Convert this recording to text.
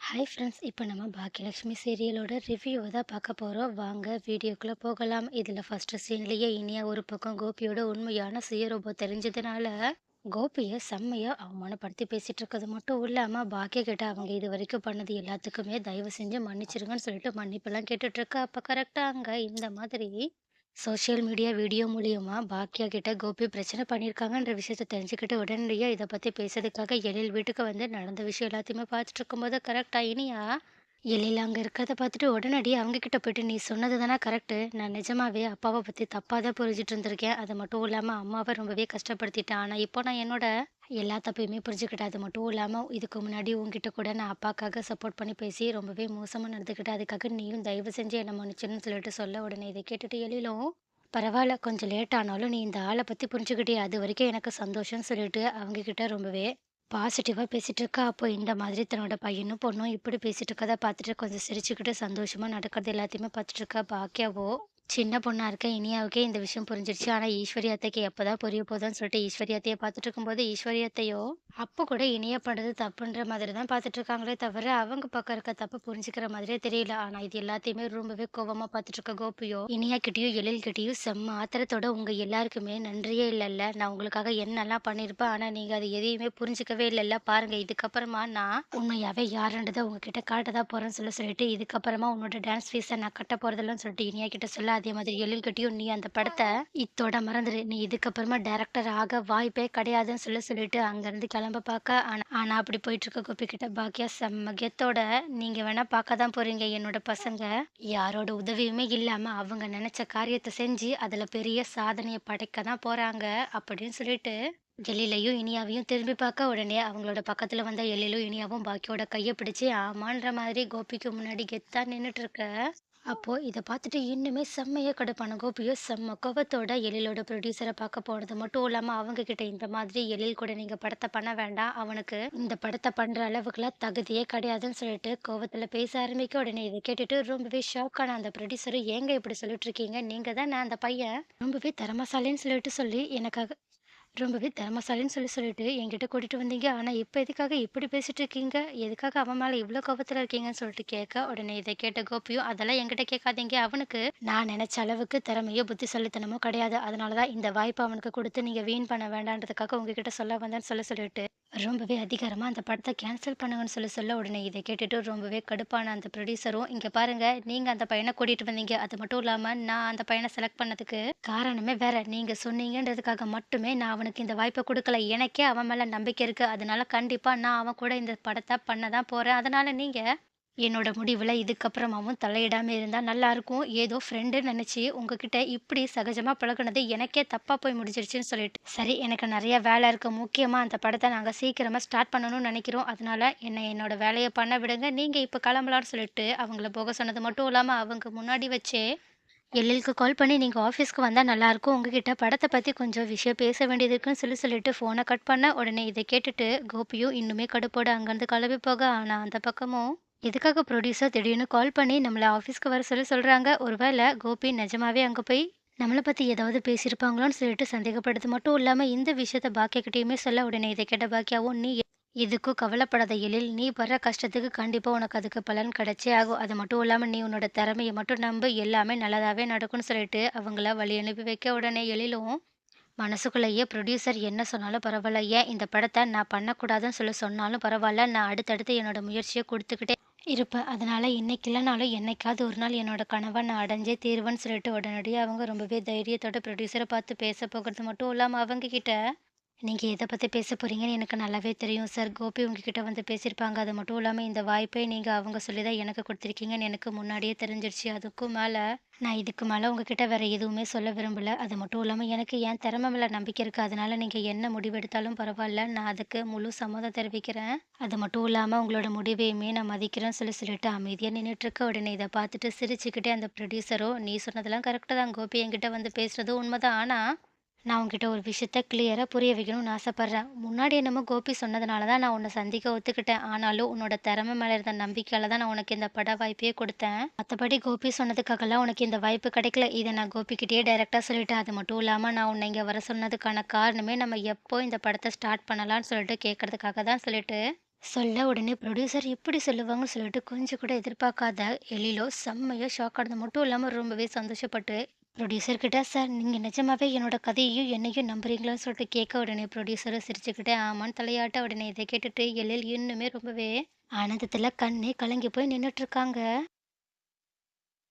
Hi friends! இப்போ நம்ம பாக்கியலட்சுமி சீரியலோட ரிவ்யூவ தான் பார்க்க போறோம். வாங்க வீடியோக்குள்ள போகலாம். இதில ஃபர்ஸ்ட்டு சீன்லேயே இனியா ஒரு பக்கம் கோபியோட உண்மையான சுயரூபம் தெரிஞ்சதுனால, கோபிய செம்மையா அவமானப்படுத்தி பேசிட்டு இருக்கிறது மட்டும் இல்லாம, பாக்கியா கிட்ட அவங்க இதுவரைக்கும் பண்ணது எல்லாத்துக்குமே தயவு செஞ்சு மன்னிச்சிருங்கன்னு சொல்லிட்டு மன்னிப்பெல்லாம் கேட்டுட்டு இருக்கா. அப்ப கரெக்ட்டா அங்க இந்த மாதிரி சோசியல் மீடியா வீடியோ மூலியமா பாக்கியா கிட்ட கோபி பிரச்சனை பண்ணியிருக்காங்கன்ற விஷயத்த தெரிஞ்சுக்கிட்டு உடனடியா இத பத்தி பேசுறதுக்காக எழில் வீட்டுக்கு வந்து நடந்த விஷயம் எல்லாத்தையுமே பார்த்துட்டு இருக்கும்போது கரெக்ட்டா இனியா எழில் அங்க இருக்கிறத பார்த்துட்டு உடனடியா அவங்க கிட்ட போயிட்டு, "நீ சொன்னது தானே கரெக்ட்டு. நான் நிஜமாவே அப்பாவ பத்தி தப்பா தான் புரிஞ்சுட்டு இருந்திருக்கேன். அது மட்டும் இல்லாம அம்மாவ ரொம்பவே கஷ்டப்படுத்திட்டேன். ஆனா இப்போ நான் என்னோட எல்லா தப்பையுமே புரிஞ்சுக்கிட்டேன். அது மட்டும் இல்லாம இதுக்கு முன்னாடி உன்கிட்ட கூட நான் அப்பாக்காக சப்போர்ட் பண்ணி பேசி ரொம்பவே மோசமா நடந்துக்கிட்டேன். அதுக்காக நீயும் தயவு செஞ்சு என்ன மன்னிச்சிடுன்னு" சொல்லிட்டு சொல்ல, உடனே இத கேட்டுட்டு எழிலும், "பரவால்ல கொஞ்சம் லேட் ஆனாலும் நீ இந்த ஆள பத்தி புரிஞ்சுக்கிட்டியே அதுவரைக்கும் எனக்கு சந்தோஷம்னு" சொல்லிட்டு அவங்க கிட்ட ரொம்பவே பாசிட்டிவா பேசிட்டு இருக்கா. அப்போ இந்த மாதிரி தன்னோட பையனும், பொண்ணும் இப்படி பேசிட்டு இருக்கறத பார்த்துட்டு கொஞ்சம் சிரிச்சுக்கிட்டு சந்தோஷமா நடக்கிறது எல்லாத்தையுமே பார்த்துட்டு இருக்கா. பாக்கியாவோ சின்ன பொண்ணா இருக்க இனியாவுக்கே இந்த விஷயம் புரிஞ்சிருச்சு. ஆனா ஈஸ்வரி அத்தைக்கு எப்பதான் புரிய போதுன்னு சொல்லிட்டு ஈஸ்வரி அத்தைய பார்த்துட்டு இருக்கும்போது, ஈஸ்வரி அத்தையோ அப்ப கூட இனியா பண்றது தப்புன்ற மாதிரி தான் பார்த்துட்டு இருக்காங்களே தவிர, அவங்க பக்கம் இருக்க தப்ப புரிஞ்சுக்கிற மாதிரியே தெரியல. ஆனா இது எல்லாத்தையுமே ரொம்பவே கோவமா பார்த்துட்டு இருக்க கோபியோ, இனியா கிட்டயும், எழில் கிட்டயும் செம்ம ஆத்திரத்தோட, "உங்க எல்லாருக்குமே நன்றியே இல்லல்ல. நான் உங்களுக்காக என்னலாம் பண்ணியிருப்பேன். ஆனா நீங்க அத எதையுமே புரிஞ்சுக்கவே இல்லல்ல. பாருங்க இதுக்கப்புறமா நான் உண்மையாவே யாருன்றத உங்ககிட்ட காட்ட தான் போறேன்னு" சொல்லிட்டு, "இதுக்கப்புறமா உன்னோட டான்ஸ் ஃபீஸ நான் கட்ட போறதில்லன்னு" சொல்லிட்டு இனியா கிட்ட சொல்ல, அதே மாதிரி எழில் கிட்டயும், "நீ அந்த படத்த இத்தோட மறந்துரு. நீ இதுக்கப்புறமா டைரக்டர் ஆக வாய்ப்பே கிடையாதுன்னு" சொல்லிட்டு அங்கருந்து கிளம்ப பாக்க, ஆனா ஆனா அப்படி போயிட்டுருக்க கோபி கிட்ட பாக்கியா செம்ம கெத்தோட, "நீங்க வேணா பார்க்க தான் போறீங்க. என்னோட பசங்க யாரோட உதவியுமே இல்லாம அவங்க நெனச்ச காரியத்த செஞ்சு, அதுல பெரிய சாதனைய படைக்க தான் போறாங்க" அப்படின்னு சொல்லிட்டு எழிலையும், இனியாவையும் திரும்பி பார்க்க, உடனே அவங்களோட பக்கத்துல வந்த எழிலும், இனியாவும் பாக்கியோட கைய பிடிச்சு ஆமான்ற மாதிரி கோபிக்கு முன்னாடி கெத்தா நின்னுட்டு இருக்க. அப்போ இத பார்த்துட்டு இன்னுமே செம்மையா கடுப்பான கோபியோ செம்ம கோவத்தோட எழிலோட ப்ரொடியூசர பார்க்க போனது மட்டும் இல்லாம, அவங்க கிட்ட இந்த மாதிரி எழில் கூட நீங்க படத்த பண்ண வேண்டாம். அவனுக்கு இந்த படத்த பண்ற அளவுக்குலாம் தகுதியே கிடையாதுன்னு சொல்லிட்டு கோவத்துல பேச ஆரம்பிக்க, உடனே இத கேட்டுட்டு ரொம்பவே ஷாக் ஆன அந்த ப்ரொடியூசரும், "ஏங்க இப்படி சொல்லிட்டு இருக்கீங்க? நீங்க தானே அந்த பையன் ரொம்பவே திறமைசாலின்னு சொல்லிட்டு சொல்லி எனக்காக ரொம்பவே திறமைசாலின்னு சொல்லிட்டு என்கிட்ட கூட்டிட்டு வந்தீங்க. ஆனா, இப்ப எதுக்காக இப்படி பேசிட்டு இருக்கீங்க? எதுக்காக அவன் மேல இவ்ளோ கோவத்துல இருக்கீங்கன்னு?" சொல்லிட்டு கேட்க, உடனே இத கேட்ட கோபியும், "அதெல்லாம் என்கிட்ட கேட்காதீங்க. அவனுக்கு நான் நெனச்ச அளவுக்கு திறமையோ, புத்திசாலித்தனமோ கிடையாது. அதனால தான் இந்த வாய்ப்ப அவனுக்கு குடுத்து நீங்க வீண் பண்ண வேண்டான்றதுக்காக உங்ககிட்ட சொல்ல வந்தேன்னு" சொல்லிட்டு ரொம்பவே அதிகாரமா அந்த படத்த கேன்சல் பண்ணுங்கன்னு சொல்ல, உடனே இத கேட்டுட்டு ரொம்பவே கடுப்பான அந்த ப்ரொடியூசரும், "இங்க பாருங்க, நீங்க அந்த பையன கூட்டிட்டு வந்தீங்க. அது மட்டும் இல்லாம நான் அந்த பையன செலக்ட் பண்ணதுக்கு காரணமே வேற. நீங்க சொன்னீங்கன்றதுக்காக மட்டுமே நான் அவனுக்கு இந்த வாய்ப்ப குடுக்கல. எனக்கே அவன் மேல நம்பிக்கை இருக்கு. அதனால கண்டிப்பா நான் அவன் கூட இந்த படத்த பண்ண தான் போறேன். அதனால நீங்க என்னோட முடிவுல இதுக்கப்புறமாவும் தலையிடாம இருந்தா நல்லாருக்கும். ஏதோ ஃப்ரெண்டுன்னு நெனச்சு உங்ககிட்ட இப்படி சகஜமா பழகுனது எனக்கே தப்பா போய் முடிஞ்சிருச்சுன்னு" சொல்லிட்டு, "சரி எனக்கு நெறைய வேல இருக்கு. முக்கியமா அந்த படத்த நாங்க சீக்கிரமா ஸ்டார்ட் பண்ணணும்னு நெனைக்கிறோம். அதனால என்னோட வேலைய பண்ண விடுங்க. நீங்க இப்ப கிளம்பலாம்ன்னு" சொல்லிட்டு அவங்கள போக சொன்னது மட்டும் இல்லாம, அவங்க முன்னாடி வச்சே எல்எல்க்கு கால் பண்ணி, "நீங்க ஆஃபீஸ்க்கு வந்தா நல்லாருக்கும். உங்ககிட்ட படத்த பத்தி கொஞ்சம் விஷயம் பேச வேண்டியது இருக்குன்னு" சொல்லிட்டு ஃபோன கட் பண்ண, உடனே இத கேட்டுட்டு கோபியும் இன்னுமே கடுப்போட அங்கருந்து கிளம்பி போக, ஆனா அந்த பக்கமும் எதுக்காக ப்ரொடியூசர் திடீர்னு கால் பண்ணி நம்மள ஆஃபீஸ்க்கு வர சொல்றாங்க? ஒருவேள கோபி நிஜமாவே அங்க போய் நம்மள பத்தி ஏதாவது பேசியிருப்பாங்களோன்னு சொல்லிட்டு சந்தேகப்பட்டது மட்டும் இல்லாம, இந்த விஷயத்த பாக்கியா கிட்டயுமே சொல்ல, உடனே இத கேட்ட பாக்கியாவும், "நீ எதுக்கும் கவலைப்படாத எழில். நீ படுற கஷ்டத்துக்கு கண்டிப்பா உனக்கு அதுக்கு பலன் கிடைச்சே ஆகும். அது மட்டும் இல்லாம நீ உன்னோட திறமைய மட்டும் நம்பு. எல்லாமே நல்லதாவே நடக்கும்னு" சொல்லிட்டு அவங்கள வழி அனுப்பி வைக்க, உடனே எழிலும் மனசுக்குள்ளேயே ப்ரொடியூசர் என்ன சொன்னாலும் பரவால்ல. ஏன் இந்த படத்த நான் பண்ணக்கூடாதுன்னு சொன்னாலும் பரவால்ல. நான் அடுத்தடுத்து என்னோட முயற்சிய குடுத்துக்கிட்டே இருப்பேன். அதனால இன்னைக்கு இல்லனாலும் என்னைக்காவது ஒரு நாள் என்னோட கனவ நான் அடைஞ்சே தீருவேன்னு சொல்லிட்டு உடனடியா அவங்க ரொம்பவே தைரியத்தோட ப்ரொடியூசர பார்த்து பேச போகிறது மட்டும் இல்லாம அவங்க கிட்ட, "நீங்க எத பத்தி பேச போறீங்கன்னு எனக்கு நல்லாவே தெரியும் சார். கோபி உங்ககிட்ட வந்து பேசியிருப்பாங்க. அது மட்டும் இல்லாம இந்த வாய்ப்பை நீங்க அவங்க சொல்லி தான் எனக்கு குடுத்துருக்கீங்கன்னு எனக்கு முன்னாடியே தெரிஞ்சிருச்சு. அதுக்கும் மேல நான் இதுக்கு மேல உங்ககிட்ட வேற எதுவுமே சொல்ல விரும்பல. அது மட்டும் இல்லாம எனக்கு என் திறமை மேல நம்பிக்கை இருக்கு. அதனால நீங்க என்ன முடிவெடுத்தாலும் பரவால்ல. நான் அதுக்கு முழு சம்மதம் தெரிவிக்கிறேன். அது மட்டும் இல்லாம உங்களோட முடிவையுமே நான் மதிக்கிறேன்னு" சொல்லிட்டு அமைதியா நின்னுட்டுருக்க. உடனே இத பார்த்துட்டு சிரிச்சுக்கிட்டே அந்த ப்ரொடியூசரும், "நீ சொன்னதெல்லாம் கரெக்ட்டு தான். கோபி என்கிட்ட வந்து பேசுனது உண்மதான். ஆனா நான் உன்கிட்ட ஒரு விஷயத்த கிளியரா புரிய வைக்கணும்னு ஆசைப்படுறேன். முன்னாடி என்னமோ கோபி சொன்னதுனால தான் நான் உன்ன சந்திக்க ஒத்துக்கிட்டேன். ஆனாலும் உன்னோட திறமை மேல இருந்த நம்பிக்கையால தான் நான் உனக்கு இந்த பட வாய்ப்பையே குடுத்தேன். மத்தபடி கோபி சொன்னதுக்காகலாம் உனக்கு இந்த வாய்ப்பு கிடைக்கல. இத நான் கோபிகிட்டயே டைரக்ட்டா சொல்லிட்டேன். அது மட்டும் இல்லாம நான் உன்ன இங்க வர சொன்னதுக்கான காரணமே நம்ம எப்போ இந்த படத்த ஸ்டார்ட் பண்ணலாம்னு சொல்லிட்டு கேட்கறதுக்காக தான்" சொல்லிட்டு சொல்ல உடனே ப்ரொடியூசர் இப்படி சொல்லுவாங்கன்னு சொல்லிட்டு கொஞ்சம் கூட எதிர்பார்க்காத எழிலோ செம்மையா ஷாக் ஆனது மட்டும் இல்லாம ரொம்பவே சந்தோஷப்பட்டு ப்ரொடியூசர் கிட்ட சார் நீங்க நிஜமாவே என்னோட கதையையும் என்னையும் நம்புறீங்களான்னு சொல்லிட்டு கேட்க உடனே ப்ரொடியூசரை சிரிச்சுக்கிட்டே ஆமான்னு தலையாட்ட உடனே இதை கேட்டுட்டு எழில் இன்னுமே ரொம்பவே ஆனந்தத்துல கண்ணே கலங்கி போய் நின்னுட்டு இருக்காங்க.